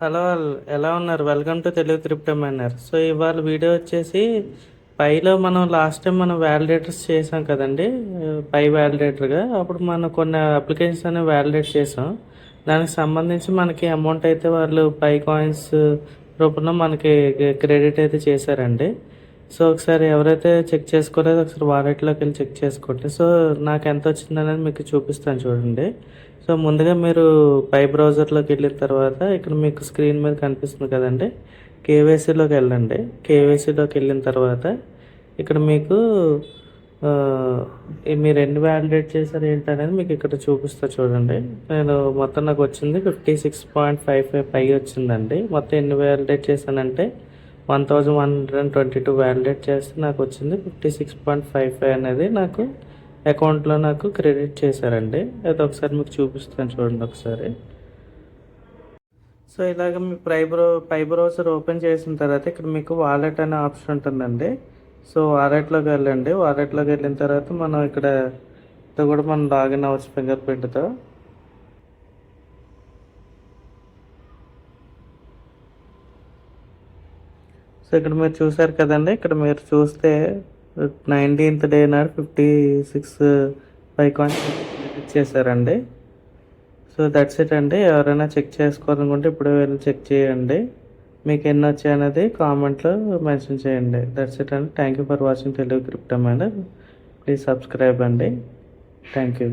Hello ఎలా ఉన్నారు? Welcome to Telugu crypto miner. So ఇవాళ వీడియో వచ్చేసి పైలో మనం లాస్ట్ టైం మనం వ్యాలిడేటర్స్ చేసాం కదండి. పై వ్యాలిడేటర్గా అప్పుడు మనం కొన్ని అప్లికేషన్స్ అనేవి వ్యాలిడేట్ చేసాం. దానికి సంబంధించి మనకి అమౌంట్ అయితే వాళ్ళు పై కాయిన్స్ రూపంలో మనకి క్రెడిట్ అయితే చేశారండి. సో ఒకసారి ఎవరైతే చెక్ చేసుకోలేదో ఒకసారి వాలెట్లోకి వెళ్ళి చెక్ చేసుకోండి. సో నాకు ఎంత వచ్చింది అనేది మీకు చూపిస్తాను చూడండి. సో ముందుగా మీరు పై బ్రౌజర్లోకి వెళ్ళిన తర్వాత ఇక్కడ మీకు స్క్రీన్ మీద కనిపిస్తుంది కదండి, కేవైసీలోకి వెళ్ళండి. కేవైసీలోకి వెళ్ళిన తర్వాత ఇక్కడ మీకు మీరు ఎన్ని వ్యాలిడేట్ చేశారు ఏంటి అనేది మీకు ఇక్కడ చూపిస్తా చూడండి. నేను మొత్తం నాకు వచ్చింది 56.55 పై వచ్చిందండి. మొత్తం ఎన్ని వ్యాలిడేట్ చేశానంటే 1122 వ్యాలిడేట్ చేస్తే నాకు వచ్చింది 56.55 అనేది నాకు అకౌంట్లో నాకు క్రెడిట్ చేశారండి. అది ఒకసారి మీకు చూపిస్తాను చూడండి ఒకసారి. సో ఇలాగ మీ పై బ్రౌజర్ ఓపెన్ చేసిన తర్వాత ఇక్కడ మీకు వాలెట్ అనే ఆప్షన్ ఉంటుందండి. సో వాలెట్లోకి వెళ్ళండి. వాలెట్లోకి వెళ్ళిన తర్వాత మనం ఇక్కడ కూడా మనం లాగిన్ అవ్వచ్చు ఫింగర్ ప్రింట్తో. సో ఇక్కడ మీరు చూసారు కదండి, ఇక్కడ మీరు చూస్తే 19th డే నాడు 56 పై కాయిన్స్ చేశారండి. సో దట్స్ ఇట్ అండి. ఎవరైనా చెక్ చేసుకోవాలనుకుంటే ఇప్పుడు వెళ్ళి చెక్ చేయండి. మీకు ఎన్ని వచ్చాయి అనేది కామెంట్లో మెన్షన్ చేయండి. దట్స్ ఇట్ అండి. Thank you for watching Telugu crypto miner. Please subscribe అండి. Thank you.